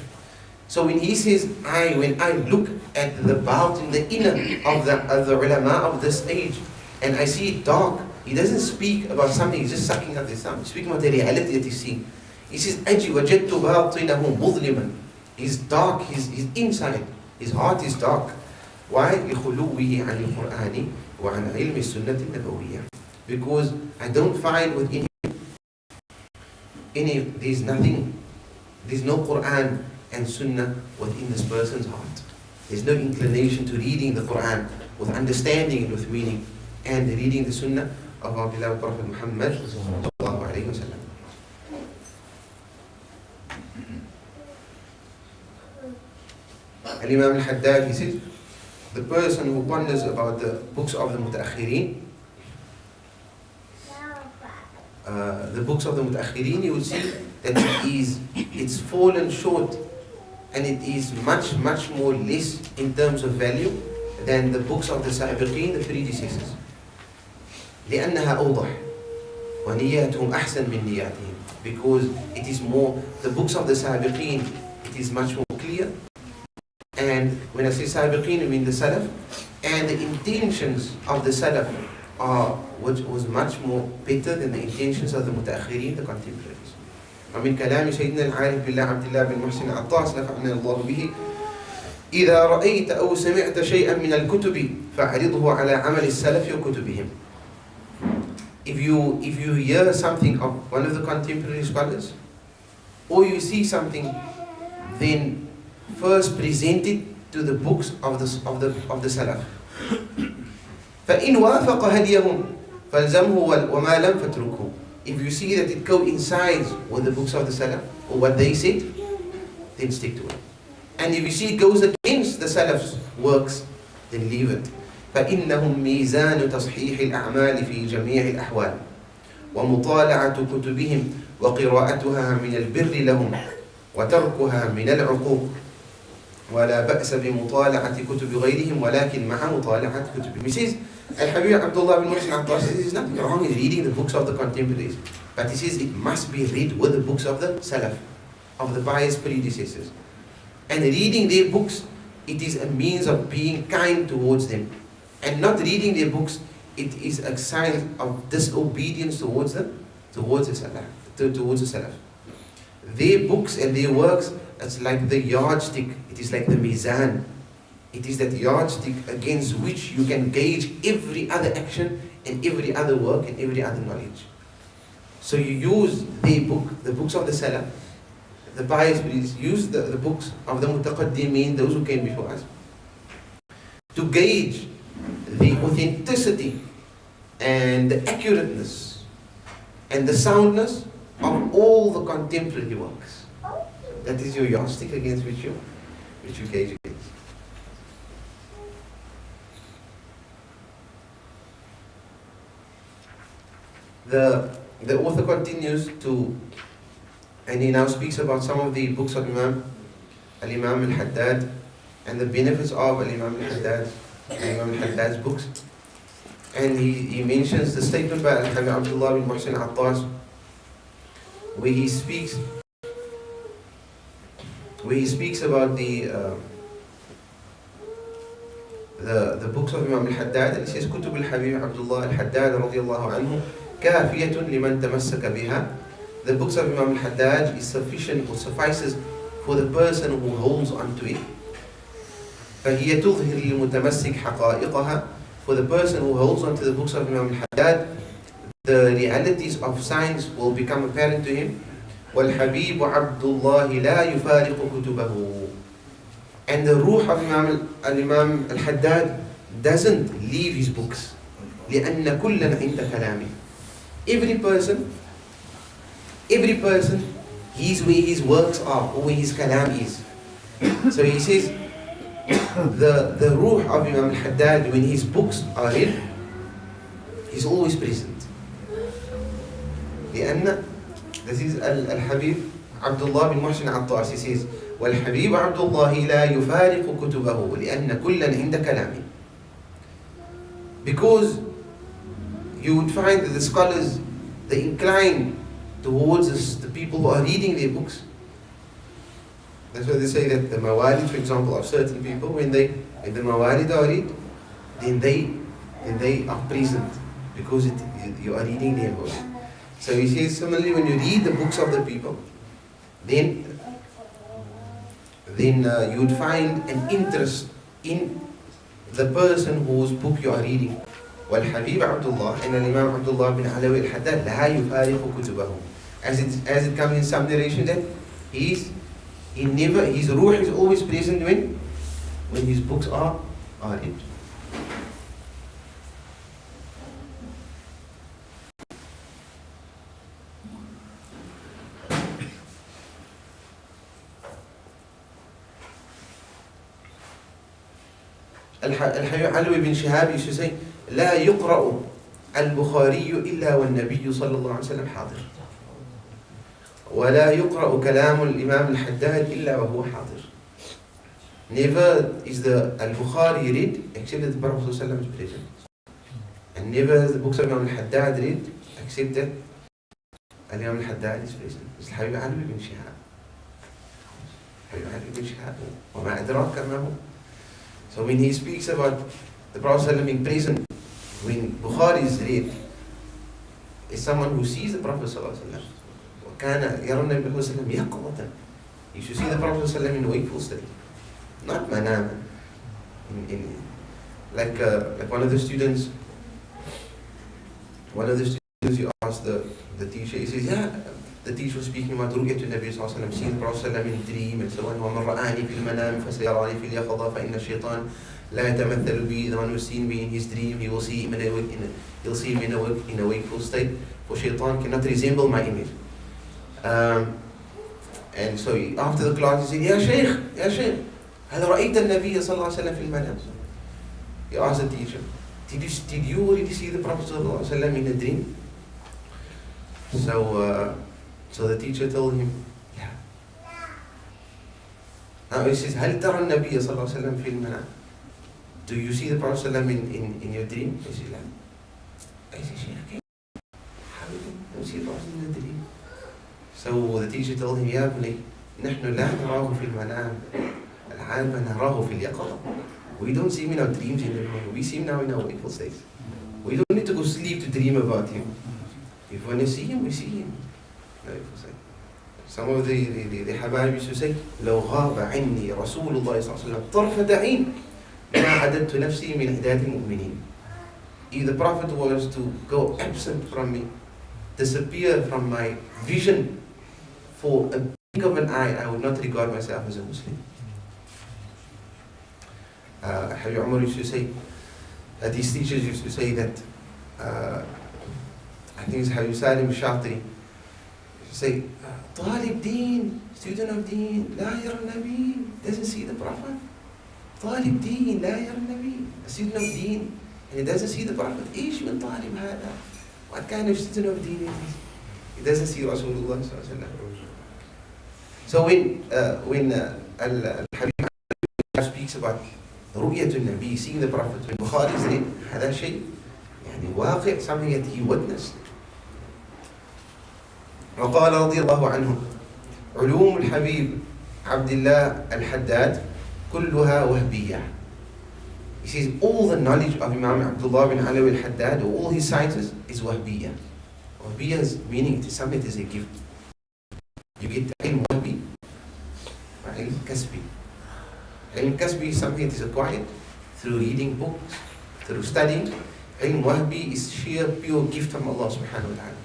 So when he says, when I look at the batin, the inner of the ulama of this age, and I see it dark, he doesn't speak about something, he's just sucking up his thumb. He's speaking about the reality that he's seeing. He says, أَجِي وَجَدْتُ بَاطِنَهُ مُظْلِمًا. He's dark, he's inside, his heart is dark. Why? لِخُلُوِّهِ عَنِ الْقُرْآنِ وَعَنْ عِلْمِ السُنَّةِ النَّبَوِيَّةِ. Because I don't find within him, there's no Quran and Sunnah within this person's heart. There's no inclination to reading the Quran, with understanding it, with meaning, and reading the Sunnah of our beloved Prophet Muhammad sallallahu alayhi wa sallam. Al-Imam al-Haddad, he says, the person who ponders about the books of the Mutaakhirin, the books of the Mutaakhirin, you will see that it's fallen short, and it is much more less in terms of value than the books of the Sabiqeen, the predecessors. لأنها أوضح ونياتهم أحسن من نياتهم, because it is more, the books of the Sabiqeen, it is much more clear. And when I say Sabiqeen, I mean the Salaf, and the intentions of the Salaf was much more better than the intentions of the Mutaakhirin, the contemporaries. ومن كلام سيدنا العارف بالله عبد الله بن محسن العطاس نفعنا الله به: إذا رأيت أو سمعت شيئا من الكتب فأعرضه على عمل السلف وكتبهم. If you hear something of one of the contemporary scholars, or you see something, then first present it to the books of the Salaf. فإن وافق هديهم فالزمه وما لم فتركه. If you see that it coincides with the books of the Salaf or what they said, then stick to it. And if you see it goes against the Salaf's works, then leave it. فإنهم ميزان تصحيح الأعمال في جميع الأحوال ومطالعة كتبهم وقراءتها من البر لهم وتركها من العقوق ولا بأس بمطالعة كتب غيرهم ولكن مع مطالعة كتبهم. He says, Al-Habib Abdullah bin Muhsin al-Abbas says, there's nothing wrong in reading the books of the contemporaries, but he says it must be read with the books of the Salaf, of the pious predecessors. And reading their books, it is a means of being kind towards them. And not reading their books, it is a sign of disobedience towards the Salaf. Their books and their works, it's like the yardstick, it is like the mizan. It is that yardstick against which you can gauge every other action and every other work and every other knowledge. So you use the books of the Salaf, the pious predecessors, use the books of the Mutaqaddimin, those who came before us, to gauge the authenticity and the accurateness and the soundness of all the contemporary works. That is your yardstick against which you gauge against. The author continues to, and he now speaks about some of the books of Imam al-Haddad and the benefits of Imam al-Haddad's books. And he mentions the statement by Al-Habib Abdullah bin Muhsin al-Abbas, where he speaks about the books of Imam al-Haddad, and he says, كتب الحبيب عبد الله الحداد رضي الله عنه كافية لمن تمسك بها. The books of Imam al-Haddad is sufficient or suffices for the person who holds on to it. فهي تظهر للمتمسك حقائقها. For the person who holds on to the books of Imam al-Haddad, the realities of science will become apparent to him. والحبيب عبد الله لا يفارق كتبه. And the ruh of Imam al-Haddad doesn't leave his books. لأن كلا عند كلامه. Every person, he's where his works are, or where his kalam is. So he says, the ruh of Imam al-Haddad, when his books are read, he's always present. لأن, this is Al-Habib Abdullah bin Muhsin al-Abbas, he says, والحبيب عبد الله لا يفارق كتبه لأن كلا عند كلامه. Because you would find that the scholars, they incline towards the people who are reading their books. That's why they say that the mawalid, for example, of certain people, when the mawalid are read, then they are present, because you are reading their books. So he says, similarly, when you read the books of the people, then you would find an interest in the person whose book you are reading. والحبيب عبد الله, and Imam Abdullah bin Alawi al-Haddad لا يفارق كتبه. As it comes in some narration that his ruh is always present when his books are read. Al-Hayy Alawi bin Shihab used to say, لا يقرأ البخاري إلا والنبي صلى الله عليه وسلم حاضر ولا يقرأ كلام الإمام الحداد إلا وهو حاضر. Never is the Al-Bukhari read except that the Prophet ﷺ is present. And never is the books of Imam al-Haddad read except that Imam al-Haddad is present. It's Haib ibn Shihab. Haib ibn Shihab. وَمَا أَدْرَاكَ مَا هُوَ. So when he speaks about the Prophet ﷺ being present, when Bukhari is read, is someone who sees the Prophet ﷺ. وَكَانَ يَرَى النَّبِيَّ صلى الله عليه وسلم يَقْظَةً. You should see the Prophet ﷺ in wakeful state. Not manam. Like one of the students you asked the teacher, he says, yeah, the teacher was speaking about ru'yat al-Nabi sallallahu alaihi wasallam, seeing the Prophet sallallahu in dream and so on. وَمَنْ رَآنِي فِي الْمَنَامِ فَسَيَرَانِي فِي الْيَقَظَةِ فَإِنَّ الشَّيْطَانَ لَا يَتَمَثَّلُ بِي. The one who's seen me in his dream, he will see him he'll see him in a wakeful state. For shaitan cannot resemble my image. And so after the class he said, Ya Shaykh, هل رأيت النبي صلى الله عليه وسلم في المنام? He asked the teacher, did you already see the Prophet صلى الله عليه وسلم in a dream? So the teacher told him, yeah. Now he says, هل ترى النبي صلى الله عليه وسلم في المنام? Do you see the Prophet صلى الله عليه وسلم in your dream? He says, لا. I said, Shaykh, how do you see the Prophet in the dream? So the teacher told him, يا ابني نحن لا نراه في المنام. نراه في اليقظة. We don't see him in our dreams anymore. We see him now in our wakeful states. We don't need to go sleep to dream about him. If we want to see him, we see him. Some of the Habaib used to say, لو غاب عني رسول الله صلى الله عليه وسلم طرفة عين ما عددت نفسي من عداد المؤمنين. If the Prophet was to go absent from me, disappear from my vision for a blink of an eye, I would not regard myself as a Muslim. Haib Umar used to say, these teachers used to say that, I think it's Haib Salim Shatri, used to say, Talib Deen, student of Deen, la yara Nabi, doesn't see the Prophet. Talib Deen, la yara Nabi, a student of Deen, and he doesn't see the Prophet. Ish min Talib hada. What kind of student of Deen is this? He doesn't see Rasulullah sallallahu alaihi wasallam. So when Al-Habib speaks about رؤية النبي, seeing the Prophet, when Bukhari is read, هذا شيء يعني واقع, something that he witnessed. وقال رضي الله عنه علوم الحبيب عبد الله الحداد كلها وهبية. He says all the knowledge of Imam Abdullah bin Alawi al-Haddad, all his sciences, is wahbiyya. Wahbiyya is meaning it is something that is a gift. You get ilm wahbi, ilm kasbi. Ilm kasbi is something that is acquired through reading books, through studying. Ilm wahbi is sheer pure gift from Allah subhanahu wa ta'ala.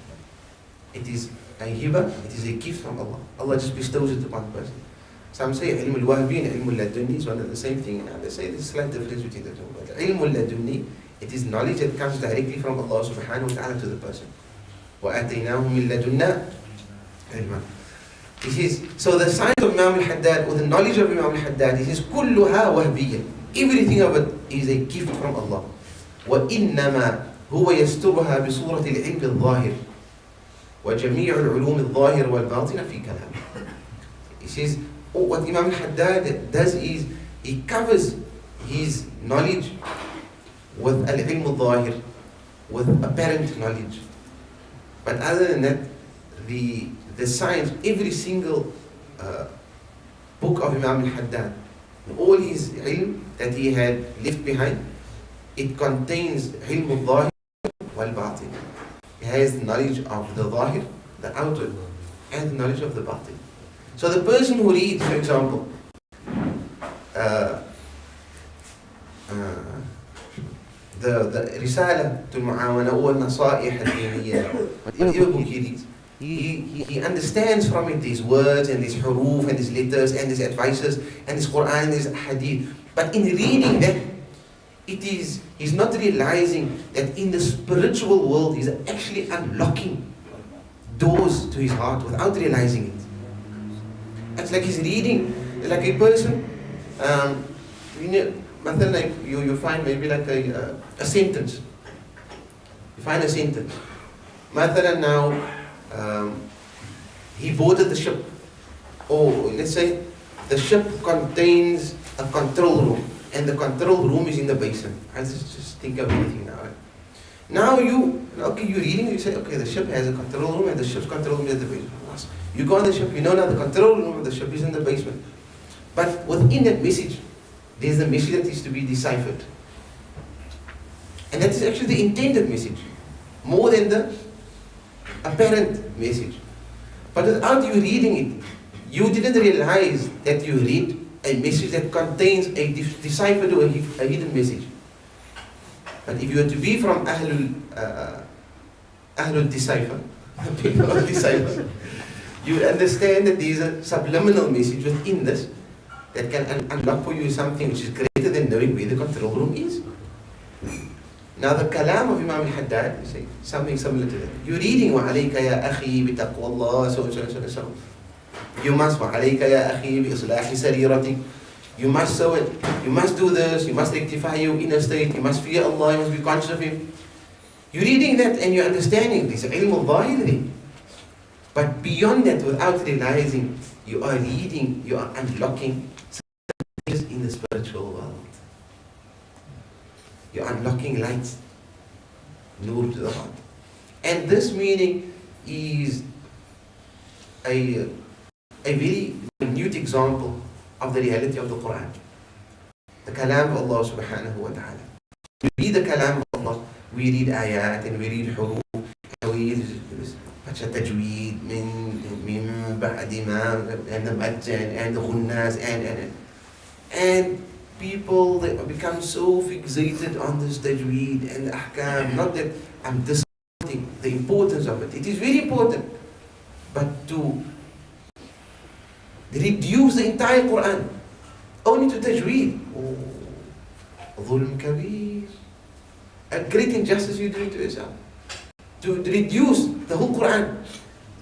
It is a hiba, it is a gift from Allah. Allah just bestows it upon the person. Some say ilm al-wahbi and ilm al-ladunni is one and the same thing. And they say there's a slight difference between the two. But ilm al-ladunni, it is knowledge that comes directly from Allah subhanahu wa ta'ala to the person. وَآتَيْنَاهُ مِن لَدُنَّا عِلْمًا. He says, so the science of Imam al-Haddad, or the knowledge of Imam al-Haddad, he says, كُلُّهَا وَهْبِيًّا. Everything of it is a gift from Allah. وَإِنَّمَا هُوَ يَسْتُرُهَا بِصُورَةِ الْعِلْمِ الظَّاهِرِ وَجَمِيعُ الْعُلُومِ الظَّاهِرِ وَالْبَاطِنَ فِي كَلَامِ. He says, what Imam al-Haddad does is, he covers his knowledge with al-ilm al-zahir, with apparent knowledge. But other than that, the science, every single book of Imam al-Haddad, all his ilm that he had left behind, it contains ilm al-zahir wal-batin. It has knowledge of the zahir, the outer, and the knowledge of the batin. So the person who reads, for example, the Risala to Mu'awana or Nasaih al-Diniyya, whatever book he reads, he understands from it these words and these huruf and these letters and these advices and this Quran and this hadith. But in reading that, he's not realizing that in the spiritual world he's actually unlocking doors to his heart without realizing it. It's like he's reading, like a person, you find maybe like a sentence. You find a sentence. مثلا now, he boarded the ship. Or let's say the ship contains a control room, and the control room is in the basin. I just think of everything now. Now you're reading, you say, okay, the ship has a control room, and the ship's control room is at the basement. You go on the ship, you know now the control room of the ship is in the basement. But within that message, there's a message that is to be deciphered. And that is actually the intended message, more than the apparent message. But without you reading it, you didn't realize that you read a message that contains a deciphered or a hidden message. But if you were to be from Ahlul Decipher, people of decipher, you would understand that there is a subliminal message within this that can unlock for you something which is greater than knowing where the control room is. Now the kalam of Imam al-Haddad is something similar to that. You're reading وَعَلَيْكَ يَا أَخِي بِتَقْوَى اللَّهِ so and so and so and so. You must وَعَلَيْكَ يَا أَخِي بِإِصْلَاحِ سَرِيرَتِكَ. You must sow it. You must do this. You must rectify your inner state. You must fear Allah. You must be conscious of Him. You're reading that and you're understanding this ilm al-zahiri. But beyond that, without realizing, you are reading, you are unlocking things in the spiritual world. You're unlocking light, nur to the heart. And this meaning is a very minute example of the reality of the Quran. The kalam of Allah subhanahu wa ta'ala. We read the kalam of Allah, we read ayat and we read huruf, and we read tajweed, min ba'di ma, and the majjan, and the ghunnas, and people, they become so fixated on this tajweed and the ahkam. Not that I'm discounting the importance of it. It is very important. But to reduce the entire Quran only to tajweed, dhulm kabir. A great injustice you're doing to yourself. To reduce the whole Quran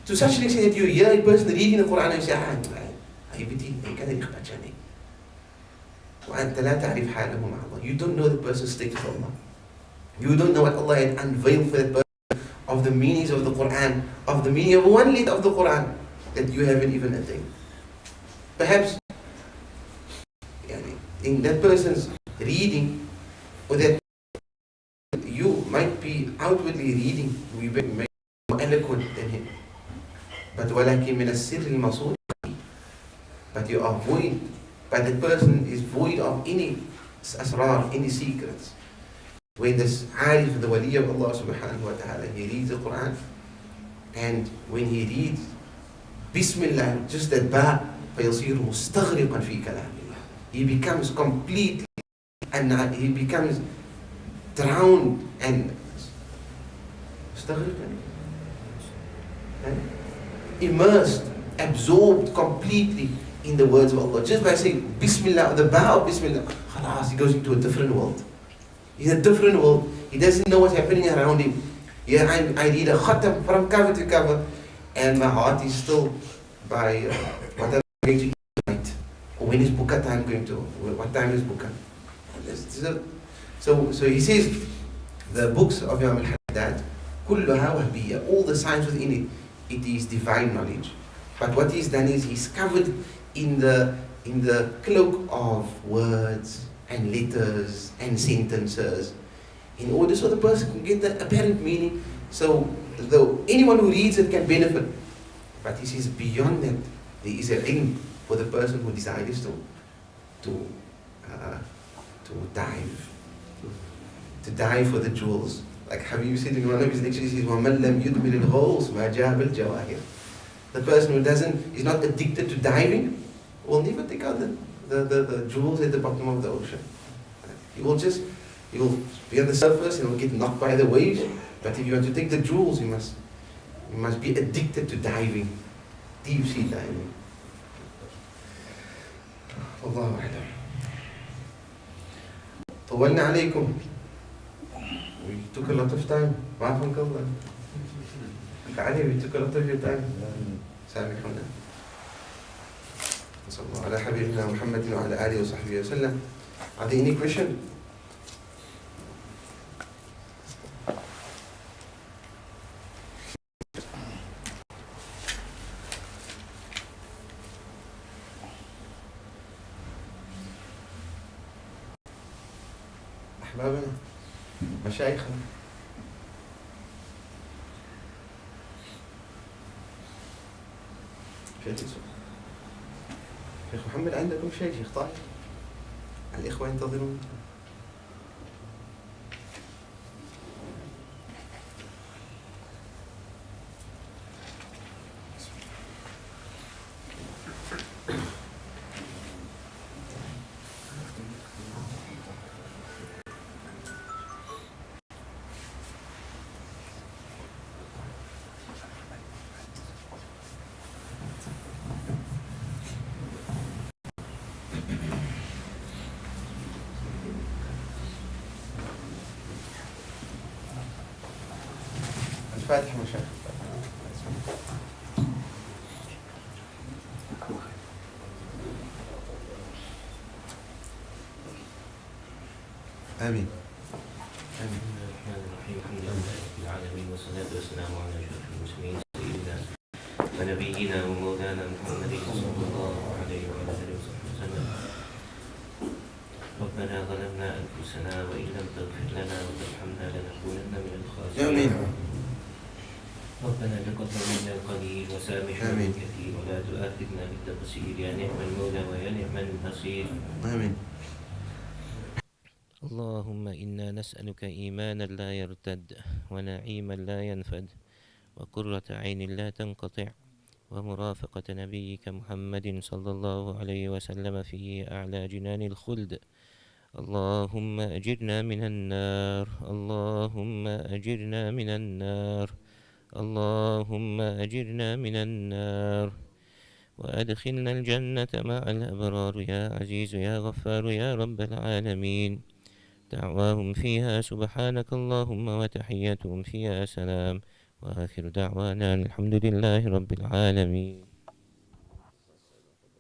to such an extent that you hear a person reading the Quran and you say, you don't know the person's status of Allah. You don't know what Allah had unveiled for that person, of the meanings of the Quran, of the meaning of one letter of the Quran that you haven't even attained. Perhaps in that person's reading, or that you might be outwardly reading, we may be more eloquent than him. But وَلَكِنْ مِنَ السِّرِّ الْمَصُورِ, but you are void. But that person is void of any asrar, any secrets. When this arif, the wali of Allah subhanahu wa ta'ala, he reads the Quran, and when he reads Bismillah, just that ba, فَيَصِيرُ مُسْتَغْرِقًا فِي كَلَامِ اللَّهِ, he becomes completely, and he becomes drowned and immersed, absorbed completely in the words of Allah. Just by saying Bismillah, the ba of Bismillah, khalas, he goes into a different world. He's in a different world. He doesn't know what's happening around him. Yeah, I read a khatam from cover to cover, and my heart is still by what I'm going to eat tonight. Or when is buka time going to? What time is buka? So he says, the books of Imam al-Haddad, كلها وهبية, all the signs within it, it is divine knowledge. But what he's done is he's covered in the cloak of words and letters and sentences, in order so the person can get the apparent meaning. So though anyone who reads it can benefit, but he says beyond that there is a ilm for the person who desires to dive for the jewels. Like Haib said in one of his lectures, he says, وَمَنْ لَمْ يُدْمِلِ الْغَوْصِ مَا جَابَ الْجَوَاهِرِ. The person who is not addicted to diving will never take out the jewels at the bottom of the ocean. He will be on the surface and will get knocked by the waves. But if you want to take the jewels, you must be addicted to diving, deep sea diving. Allahu A'lam. طولنا عليكم. We took a lot of time. معافاك الله. علي, we took a lot of your time. سامحونا. صلى الله على حبيبنا محمد وعلى آله وصحبه وسلم. Are there any questions? أحبابنا مشايخنا. شيخ محمد عندكم شيء شيخ طاهر؟ الإخوة ينتظرون. الفاتحة مشايخ. آمين. آمين. الرحمن الرحيم. الحمد لله رب العالمين، والصلاة والسلام على أشرف المرسلين سيدنا ونبينا ومولانا محمد صلى الله عليه وعلى آله وصحبه وسلم. ربنا ظلمنا أنفسنا وإن لم تغفر لنا وترحمنا لنكونن من الخاسرين. آمين. ربنا تقبل منا القليل وسامحنا بالكثير ولا تؤاخذنا بالتقصير، يا نعم المولى ويا نعم النصير. آمين. اللهم إنا نسألك إيمانا لا يرتد، ونعيما لا ينفد، وقرة عين لا تنقطع، ومرافقة نبيك محمد صلى الله عليه وسلم في أعلى جنان الخلد. اللهم أجرنا من النار، اللهم أجرنا من النار، اللهم أجرنا من النار، وأدخلنا الجنة مع الأبرار يا عزيز يا غفار يا رب العالمين. دعواهم فيها سبحانك اللهم، وتحياتهم فيها سلام، وآخر دعوانا الحمد لله رب العالمين.